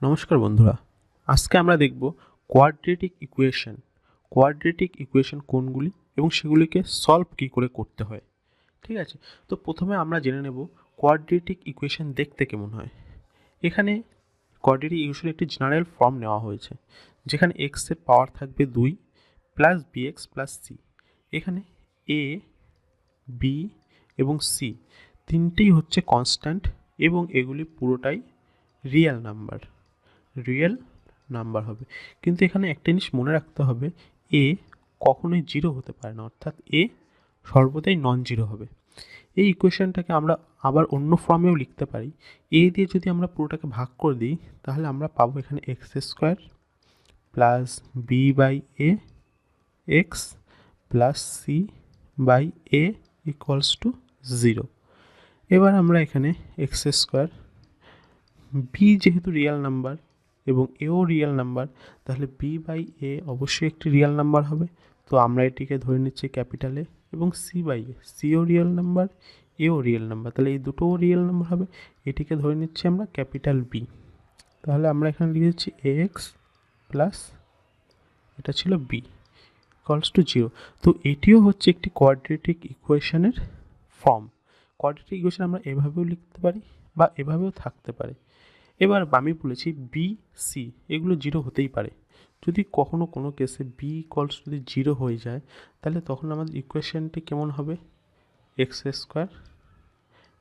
নমস্কার বন্ধুরা, আজকে আমরা দেখব কোয়াড্রেটিক ইকুয়েশন কোনগুলি এবং সেগুলিকে সলভ কী করে করতে হয়। ঠিক আছে, তো প্রথমে আমরা জেনে নেব কোয়াড্রেটিক ইকুয়েশন দেখতে কেমন হয়। এখানে কোয়াড্রেটিক ইকুয়েশনের একটি জেনারেল ফর্ম নেওয়া হয়েছে, যেখানে এক্সের পাওয়ার থাকবে 2 প্লাস বিএক্স প্লাস সি। এখানে এ, বি এবং সি তিনটেই হচ্ছে কনস্ট্যান্ট এবং এগুলি পুরোটাই রিয়েল নাম্বার হবে। কিন্তু এখানে একটা জিনিস মনে রাখতে হবে, এ কখনোই জিরো হতে পারে না, অর্থাৎ এ সর্বদাই নন জিরো হবে। এই ইকুয়েশনটাকে আমরা আবার অন্য ফর্মেও লিখতে পারি। এ দিয়ে যদি আমরা পুরোটাকে ভাগ করে দিই, তাহলে আমরা পাবো এখানে x square plus b by a x plus c by a equals to 0। এবার আমরা এখানে এক্স স্কোয়ার, বি যেহেতু রিয়েল নাম্বার এবং এও রিয়েল নাম্বার, তাহলে বি বাই এ অবশ্যই একটি রিয়েল নাম্বার হবে। তো আমরা এটিকে ধরে নিচ্ছি ক্যাপিটাল এ, এবং সি বাই এ, সিও রিয়েল নাম্বার, এও রিয়েল নাম্বার, তাহলে এই দুটোও রিয়েল নাম্বার হবে। এটিকে ধরে নিচ্ছি আমরা ক্যাপিটাল বি। তাহলে আমরা এখানে লিখে দিচ্ছি এ এক্স প্লাস, এটা ছিল বি, ইকুয়ালস টু 0। তো এটিও হচ্ছে একটি কোয়াড্রেটিক ইকুয়েশনের ফর্ম। কোয়াড্রেটিক ইকুয়েশন আমরা এভাবেও লিখতে পারি বা এভাবেও থাকতে পারে। এবার আমি বলেছি বি সি এগুলো জিরো হতেই পারে। যদি কখনো কোনো কেসে বি ইকুয়ালস যদি জিরো হয়ে যায়, তাহলে তখন আমাদের ইকুয়েশনটি কেমন হবে, x square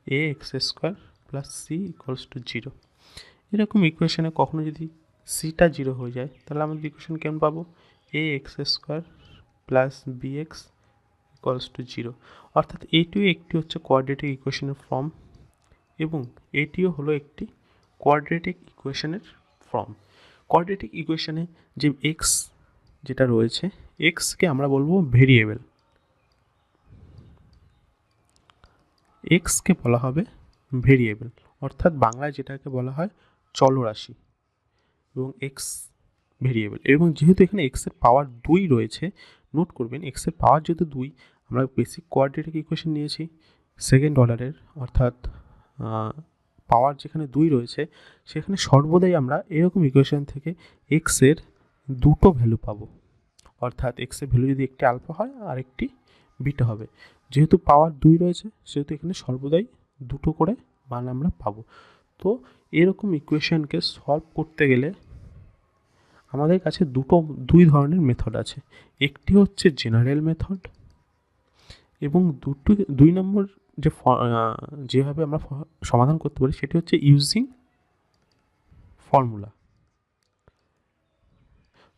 a x square plus C equals to 0। এরকম ইকুয়েশনে কখনো যদি সিটা জিরো হয়ে যায়, তাহলে আমাদের ইকুয়েশন কেমন পাবো, A x square plus B X equals to 0। অর্থাৎ এইটিও একটি হচ্ছে কোয়াড্রেটিক ইকুয়েশনের ফর্ম এবং এটিও হলো একটি কোয়াড্রেটিক ইকুয়েশনের ফর্ম। কোয়াড্রেটিক ইকুয়েশনে যে এক্স যেটা রয়েছে, এক্সকে আমরা বলবো ভেরিয়েবল, এক্সকে বলা হবে ভেরিয়েবল, অর্থাৎ বাংলায় যেটাকে বলা হয় চলরাশি, এবং এক্স ভেরিয়েবল। এবং যেহেতু এখানে এক্সের পাওয়ার 2 রয়েছে, নোট করবেন এক্সের পাওয়ার যেহেতু 2, আমরা বেসিক কোয়াড্রেটিক ইকুয়েশন নিয়েছি সেকেন্ড অর্ডারের, অর্থাৎ পাওয়ার যেখানে 2 রয়েছে, সেখানে সর্বদাই আমরা এরকম ইকুয়েশন থেকে এক্সের দুটো ভ্যালু পাবো। অর্থাৎ এক্সের ভ্যালু যদি একটি আলফা হয় আর একটি বিটা হবে। যেহেতু পাওয়ার 2 রয়েছে, সেহেতু এখানে সর্বদাই দুটো করে মান আমরা পাবো। তো এরকম ইকুয়েশনকে সলভ করতে গেলে আমাদের কাছে দুই ধরনের মেথড আছে। একটি হচ্ছে জেনারেল মেথড, এবং 2 নম্বর যেভাবে আমরা সমাধান করতে পারি সেটি হচ্ছে ইউজিং ফর্মুলা।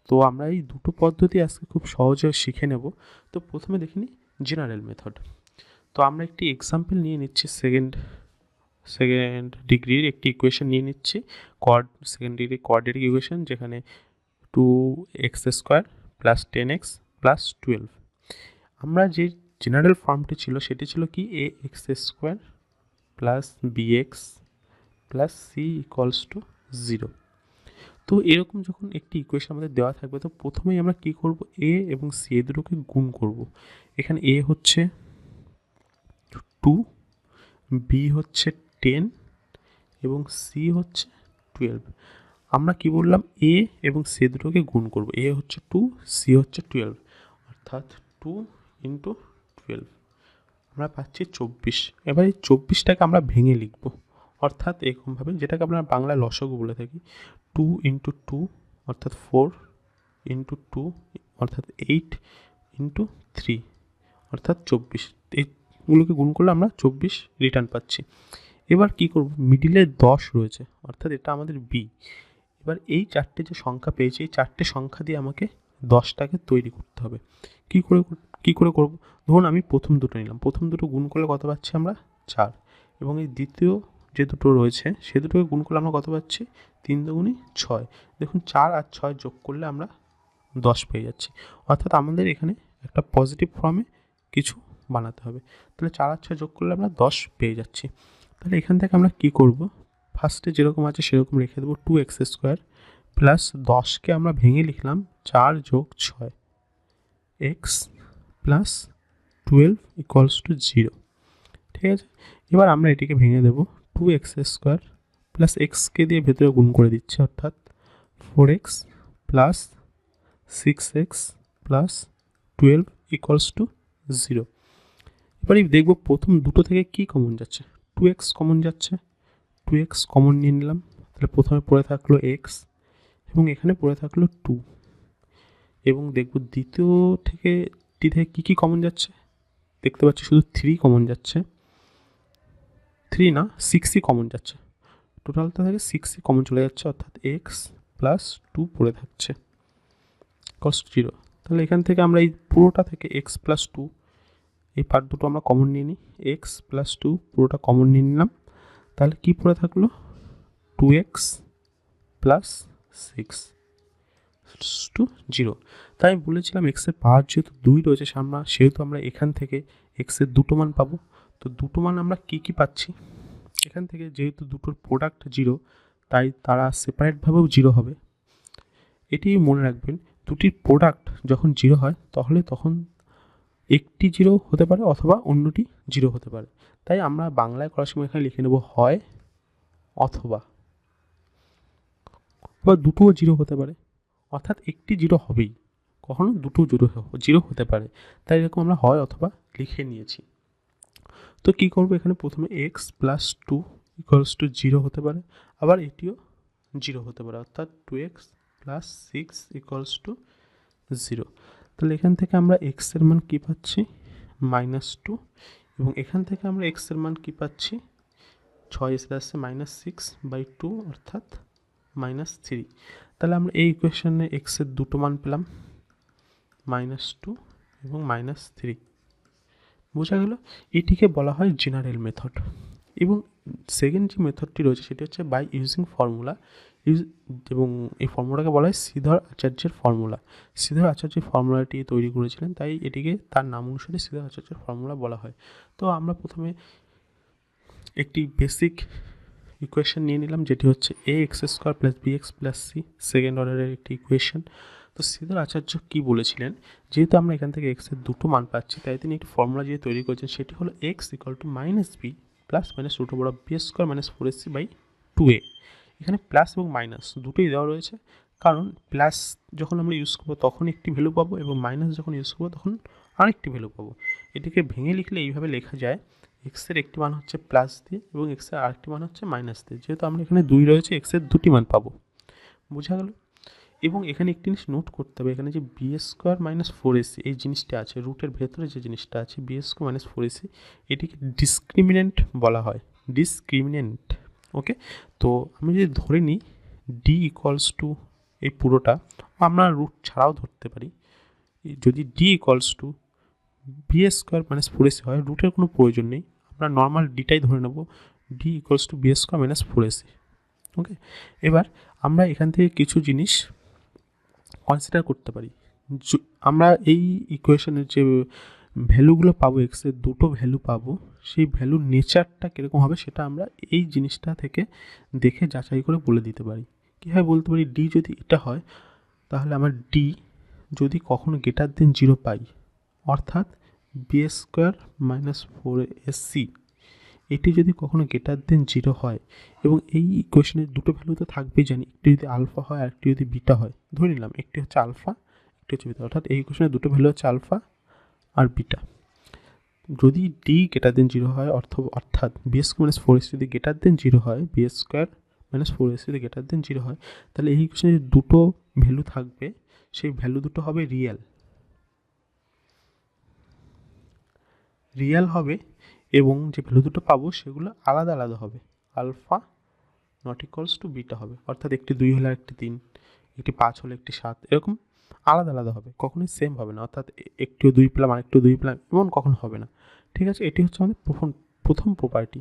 তো আমরা এই দুটো পদ্ধতি আজকে খুব সহজে শিখে নেব। তো প্রথমে দেখে নিই জেনারেল মেথড। তো আমরা একটি এক্সাম্পল নিয়ে নিচ্ছি, সেকেন্ড ডিগ্রির একটি ইকুয়েশন নিয়ে নিচ্ছি, সেকেন্ড ডিগ্রি কোয়াড্রেটিক ইকুয়েশন, যেখানে 2x square plus 10x plus 12। আমরা যে জেনারেল ফর্মটি ছিল সেটি ছিল কি, A x square plus B X plus C equals to 0। তো এরকম যখন একটি ইকুয়েশন আমাদের দেওয়া থাকবে, তো প্রথমেই আমরা কি করব, এ এবং সি এ দুটোকে গুণ করব। এখানে এ হচ্ছে 2, বি হচ্ছে 10 এবং সি হচ্ছে 12। আমরা কি বললাম, এ এবং সি দুটোকে গুণ করব। এ হচ্ছে 2, সি হচ্ছে 12, অর্থাৎ 2 ইন্টু 12 আমরা পাচ্ছি 24। এবার এই 24টাকে আমরা ভেঙে লিখব, অর্থাৎ এরকমভাবে, যেটাকে আমরা বাংলায় লসাগু বলে থাকি। 2 ইন্টু 2 অর্থাৎ 4 ইন্টু 2 অর্থাৎ 8 ইন্টু 3 অর্থাৎ 24। এইগুলোকে গুণ করলে আমরা 24 রিটার্ন পাচ্ছি। এবার কি করব, মিডিলে 10 রয়েছে, অর্থাৎ এটা আমাদের বি। এবার এই চারটে যে সংখ্যা পেয়েছি, এই চারটে সংখ্যা দিয়ে আমাকে 10টাকে তৈরি করতে হবে। কী করে করব, ধরুন আমি প্রথম দুটো নিলাম, প্রথম দুটো গুণ করলে কত পাচ্ছি আমরা, 4, এবং এই দ্বিতীয় যে দুটো রয়েছে সে দুটোকে গুণ করলে আমরা কত পাচ্ছি, 3 দুগুণে 6। দেখুন 4 আর 6 যোগ করলে আমরা 10 পেয়ে যাচ্ছি। অর্থাৎ আমাদের এখানে একটা পজিটিভ ফর্মে কিছু বানাতে হবে। তাহলে 4 আর 6 যোগ করলে আমরা 10 পেয়ে যাচ্ছি। তাহলে এখান থেকে আমরা কী করব, ফার্স্টে যেরকম আছে সেরকম রেখে দেবো, 2x স্কোয়ার প্লাস 10কে আমরা ভেঙে লিখলাম 4 যোগ 6 এক্স প্লাস 12 ইকুয়ালস টু 0। ঠিক আছে, এবার আমরা এটিকে ভেঙে দেবো, 2x স্কোয়ার প্লাস এক্সকে দিয়ে ভেতরে গুণ করে দিচ্ছে, অর্থাৎ 4x plus 6x plus 12 equals to 0। এবারে দেখব প্রথম দুটো থেকে কি কমন যাচ্ছে। 2x কমন যাচ্ছে, 2x কমন নিয়ে নিলাম, তাহলে প্রথমে পড়ে থাকলো x এবং এখানে পড়ে থাকলো 2। এবং দেখব দ্বিতীয় থেকে কী কমন যাচ্ছে, দেখতে পাচ্ছি শুধু 3 কমন যাচ্ছে, 3 না 6ই কমন যাচ্ছে, টোটালটা থেকে 6ই কমন চলে যাচ্ছে, অর্থাৎ x প্লাস 2 পড়ে থাকছে কস 0। তাহলে এখান থেকে আমরা এই পুরোটা থেকে x প্লাস 2 এই পার্ট দুটো আমরা কমন নিয়ে নিই, x প্লাস 2 পুরোটা কমন নিয়ে নিলাম, তাহলে কি পড়ে থাকলো 2x প্লাস 6 টু 0। তাই আমি বলেছিলাম এক্সের পাওয়ার যেহেতু 2 রয়েছে সেহেতু আমরা এখান থেকে এক্সের দুটো মান পাবো। তো দুটো মান আমরা কি পাচ্ছি, এখান থেকে যেহেতু দুটোর প্রোডাক্ট 0 তাই তারা সেপারেটভাবেও 0 হবে। এটি মনে রাখবেন, দুটির প্রোডাক্ট যখন 0 হয় তখন একটি 0 হতে পারে অথবা অন্যটি 0 হতে পারে। তাই আমরা বাংলায় করার সময় এখানে লিখে নেব হয় অথবা, বা দুটোও 0 হতে পারে, অর্থাৎ একটি 0 হবেই, কখনো দুটো 0 হতে পারে। তাই এরকম আমরা হয় অথবা লিখে নিয়েছি। তো কী করবো, এখানে প্রথমে x প্লাস 2 ইকুয়ালস টু 0 হতে পারে, আবার এটিও 0 হতে পারে, অর্থাৎ 2x প্লাস 6 ইকুয়ালস টু 0। তাহলে এখান থেকে আমরা x এর মান কী পাচ্ছি -2, এবং এখান থেকে আমরা x এর মান কী পাচ্ছি 6 এসে আসছে -6/2 অর্থাৎ -3। তাহলে আমরা এই ইকুয়েশনে x এর দুটো মান পেলাম -2 এবং -3। বোঝা গেল, এটিকে বলা হয় জেনারেল মেথড। এবং সেকেন্ড যে মেথডটি রয়েছে সেটি হচ্ছে বাই ইউজিং ফর্মুলা, এবং এই ফর্মুলাটাকে বলা হয় শ্রীধর আচার্যের ফর্মুলা। শ্রীধর আচার্য ফর্মুলাটি তৈরি করেছিলেন, তাই এটিকে তার নাম অনুসারে শ্রীধর আচার্যের ফর্মুলা বলা হয়। তো আমরা প্রথমে একটি বেসিক ইকুয়েশন নিয়ে নিলাম, যেটি হচ্ছে ax² + bx + c, সেকেন্ড অর্ডারের একটি ইকুয়েশন। তো শ্রীধর আচার্য কী বলেছিলেন, যেহেতু আমরা এখান থেকে x এর দুটো মান পাচ্ছি, তাই তিনি একটি ফর্মুলা যে তৈরি করেছেন সেটি হলো x = -b + (b² - 4ac/2a)। এখানে প্লাস এবং মাইনাস দুটোই দেওয়া রয়েছে, কারণ প্লাস যখন আমরা ইউজ করবো তখন একটি ভ্যালু পাবো এবং মাইনাস যখন ইউজ করবো তখন আরেকটি ভ্যালু পাবো। এটিকে ভেঙে লিখলে এইভাবে লেখা যায়, এক্সের একটি মান হচ্ছে প্লাস দিয়ে এবং এক্সের আরেকটি মান হচ্ছে মাইনাস দিয়ে। যেহেতু আমরা এখানে 2 রয়েছে, এক্সের দুটি মান পাবো। বোঝা গেল। এবং এখানে একটি জিনিস নোট করতে হবে, এখানে যে b² - 4ac এই জিনিসটা আছে, রুটের ভেতরে যে জিনিসটা আছে b² - 4ac, এটিকে ডিসক্রিমিনেন্ট বলা হয়, ডিসক্রিমিনেন্ট। ওকে, তো আমি যদি ধরে নিই d ইকুয়ালস টু এই পুরোটা, আমরা রুট ছাড়াও ধরতে পারি, যদি d equals to b² - 4ac হয়, রুটের কোনো প্রয়োজন নেই, আমরা নর্মাল ডিটাই ধরে নেব, d equals to b² - 4ac। ওকে, এবার আমরা এখান থেকে কিছু জিনিস কনসিডার করতে পারি। আমরা এই ইকুয়েশনের যে ভ্যালুগুলো পাবো, এক্সের দুটো ভ্যালু পাবো, সেই ভ্যালুর নেচারটা কীরকম হবে সেটা আমরা এই জিনিসটা থেকে দেখে যাচাই করে বলে দিতে পারি। কীভাবে বলতে পারি, ডি যদি এটা হয় তাহলে আমার ডি যদি কখনো >0 পাই, অর্থাৎ b² - 4ac এটি যদি কখনো >0 হয়, এবং এই ইকুয়েশনের দুটো ভ্যালু তো থাকবেই জানি, একটি যদি আলফা হয় আর একটি যদি বিটা হয়, ধরে নিলাম একটি হচ্ছে আলফা একটি হচ্ছে বিটা, অর্থাৎ এই ইকুয়েশনের দুটো ভ্যালু হচ্ছে আলফা আর বিটা। যদি ডি >0 হয় অর্থাৎ b² - 4ac যদি >0 হয়, b² - 4ac যদি >0 হয়, তাহলে এই ইকুয়েশনে যে দুটো ভ্যালু থাকবে সেই ভ্যালু দুটো হবে রিয়েল হবে, এবং যে ভ্যালু দুটো পাবো সেগুলো আলাদা আলাদা হবে, alpha not equals to beta হবে, অর্থাৎ একটি 2 হলে একটি 3, একটি 5 হলে একটি 7, এরকম আলাদা আলাদা হবে, কখনোই সেম হবে না, অর্থাৎ একটিও 2 পেলাম আরেকটিও 2 পেলাম এমন কখনো হবে না। ঠিক আছে, এটি হচ্ছে আমাদের প্রথম প্রপার্টি।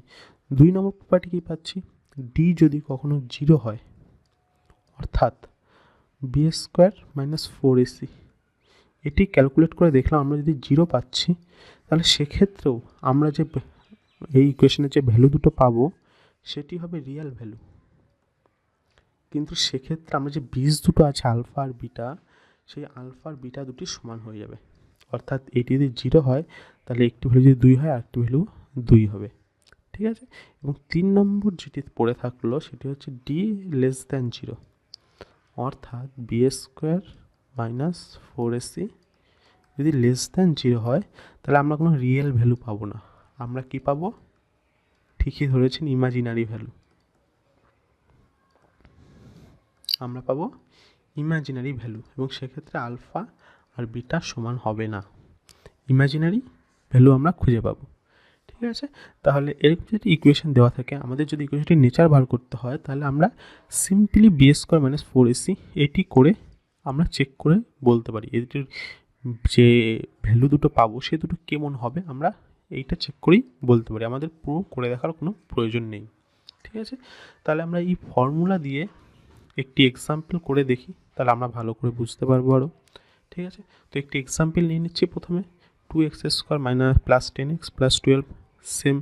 2 নম্বর প্রপার্টি কী পাচ্ছি, ডি যদি কখনো 0 হয়, অর্থাৎ b² - 4ac, এটি ক্যালকুলেট করে দেখলাম আমরা যদি 0 পাচ্ছি, তাহলে সেক্ষেত্রেও আমরা যে এই ইকুয়েশনের যে ভ্যালু দুটো পাবো সেটি হবে রিয়েল ভ্যালু, কিন্তু সেক্ষেত্রে আমরা যে বীজ দুটো আছে আলফা আর বিটা, সেই আলফা আর বিটা দুটি সমান হয়ে যাবে, অর্থাৎ এটি যদি 0 হয় তাহলে একটি ভ্যালু যদি 2 হয় আর একটি ভ্যালু 2 হবে। ঠিক আছে। এবং 3 নম্বর যেটি পড়ে থাকলো সেটি হচ্ছে ডি লেস দ্যান 0, অর্থাৎ বি স্কোয়ার মাইনাস 4ac যদি লেস দ্যান 0 হয় তাহলে আমরা কোনো রিয়েল ভ্যালু পাবো না, আমরা কি পাবো? ঠিকই ধরেছেন, ইমাজিনারি ভ্যালু। আমরা পাবো ইমাজিনারি ভ্যালু, এবং সেক্ষেত্রে আলফা আর বিটা সমান হবে না, ইমাজিনারি ভ্যালু আমরা খুঁজে পাবো। ঠিক আছে, তাহলে এরকম যদি ইকুয়েশন দেওয়া থাকে, আমাদের যদি ইকুয়েশনটির নেচার বার করতে হয় তাহলে আমরা simply B square minus 4ac এটি করে আমরা চেক করে বলতে পারি এটির যে ভ্যালু দুটো পাবো সে দুটো কেমন হবে, আমরা এইটা চেক করেই বলতে পারি, আমাদের পুরো করে দেখার কোনো প্রয়োজন নেই। ঠিক আছে, তাহলে আমরা এই ফর্মুলা দিয়ে একটি এক্সাম্পল করে দেখি, তাহলে আমরা ভালো করে বুঝতে পারবো আরও। ঠিক আছে, তো একটি এক্সাম্পল নিয়ে নিচ্ছি প্রথমে, 2x square minus plus 10x plus 12 same.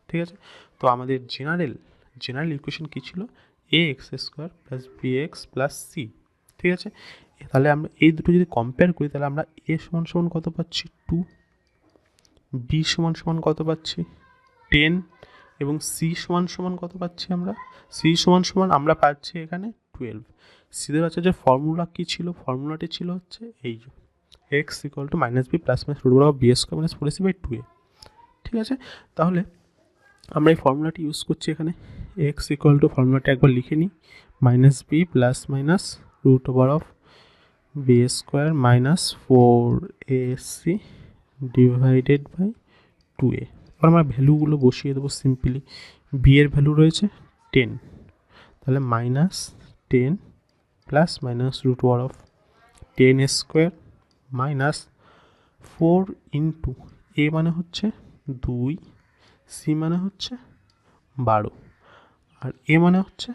ঠিক আছে, তো আমাদের জেনারেল ইকুয়েশন কী ছিল? ax square plus bx plus c। ঠিক আছে, তাহলে আমরা এই দুটো যদি কম্পেয়ার করি তাহলে আমরা a সমান সমান কত পাচ্ছি? 2, b সমান সমান কত পাচ্ছি? 10, এবং c সমান সমান কত পাচ্ছি আমরা? c সমান সমান আমরা পাচ্ছি এখানে 12। সিদের হচ্ছে যে ফর্মুলা কী ছিল? ফর্মুলাটি ছিল হচ্ছে এই যে x equal to minus B plus minus root বরাবর B square minus 4ac by 2a। ঠিক আছে, তাহলে আমরা এই ফর্মুলাটি ইউজ করছি এখানে। x ইকুয়াল টু ফর্মুলাটি একবার লিখে নিই, minus B plus minus root over of b square minus 4ac divided by 2a। এবার আমরা ভ্যালুগুলো বসিয়ে দেবো সিম্পলি। বি এর ভ্যালু রয়েছে 10, তাহলে minus 10 plus minus root over of 10 square minus 4 into A মানে হচ্ছে 2, সি মানে হচ্ছে 12, আর এ মানে হচ্ছে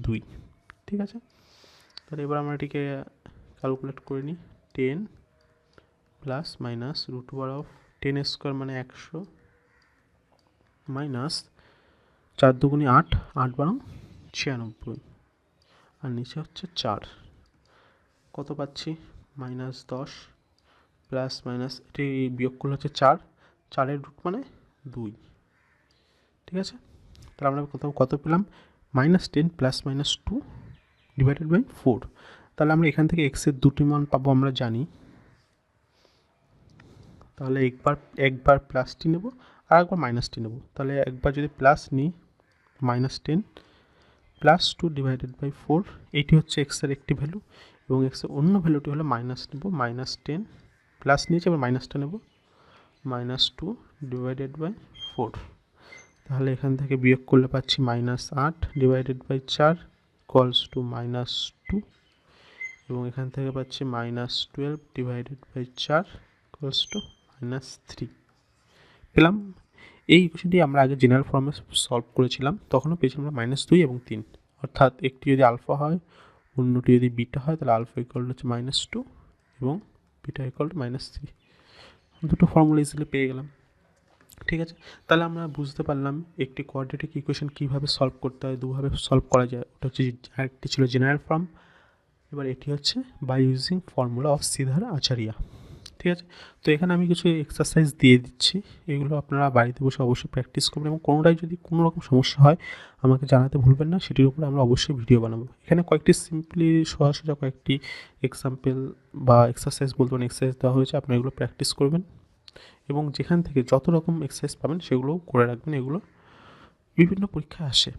2। ঠিক আছে, তাহলে এবার আমরা এটিকে ক্যালকুলেট করে নিই। 10 plus minus root over of 10 square মানে 100 মাইনাস 4 দুগুণে 8, 8 12 96, আর নিচে হচ্ছে 4, কত পাচ্ছি? মাইনাস 10 প্লাস মাইনাস এটি বিয়োগ করলে হচ্ছে 4, 4-এর রুট মানে 2। ঠিক আছে, তাহলে আমরা কত পেলাম? Minus 10 plus minus 2 divided by 4। তাহলে আমরা এখান থেকে এক্সের দুটি মান পাবো আমরা জানি, তাহলে একবার প্লাসটি নেব আর একবার মাইনাসটি নেব। তাহলে একবার যদি প্লাস নিই মাইনাস 10 প্লাস 2 ডিভাইডেড বাই 4, এইটি হচ্ছে এক্সের একটি ভ্যালু, এবং এক্সের অন্য ভ্যালুটি হলো মাইনাস নেব, মাইনাস 10 প্লাস নিয়েছি এবার মাইনাসটা নেব, মাইনাস 2 ডিভাইডেড বাই 4। তাহলে এখান থেকে বিয়োগ করলে পাচ্ছি minus 8 divided by 4 equals to minus 2, এবং এখান থেকে পাচ্ছি minus 12 divided by 4 equals to minus 3 পেলাম। এই ইকুয়েশনটি আমরা আগে জেনারেল ফর্মে সলভ করেছিলাম, তখনও পেয়েছিলাম আমরা -2 এবং 3, অর্থাৎ একটি যদি আলফা হয় অন্যটি যদি বিটা হয় তাহলে আলফা ইকুয়াল হচ্ছে -2 এবং বিটা ইকুয়াল টু -3। দুটো ফর্মুলা ইজিলি পেয়ে গেলাম। ঠিক আছে, তাহলে আমরা বুঝতে পারলাম একটি কোয়াড্রেটিক ইকুয়েশন কীভাবে সলভ করতে হয়, দুভাবে সলভ করা যায়। ওটা হচ্ছে আরেকটি ছিল জেনারেল ফর্ম, এবার এটি হচ্ছে by using formula of Sridhar Acharya. ঠিক আছে, তো এখানে আমি কিছু এক্সারসাইজ দিয়ে দিচ্ছি, এগুলো আপনারা বাড়িতে বসে অবশ্যই প্র্যাকটিস করবেন, এবং কোনোটাই যদি কোনো রকম সমস্যা হয় আমাকে জানাতে ভুলবেন না, সেটির উপরে আমরা অবশ্যই ভিডিও বানাবো। এখানে কয়েকটি সিম্পলি সোজা কয়েকটি এক্সাম্পল বা এক্সারসাইজ বলতে পারেন এক্সারসাইজ দেওয়া হয়েছে, আপনারা এগুলো প্র্যাকটিস করবেন এবং যেখান থেকে যত রকম এক্সারসাইজ পাবেন সেগুলোও করে রাখবেন, এগুলো বিভিন্ন পরীক্ষায় আসে।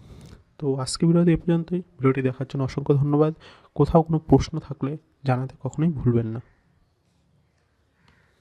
তো আজকে ভিডিওতে এ পর্যন্তই। ভিডিওটি দেখার জন্য অসংখ্য ধন্যবাদ। কোথাও কোনো প্রশ্ন থাকলে জানাতে কখনোই ভুলবেন না।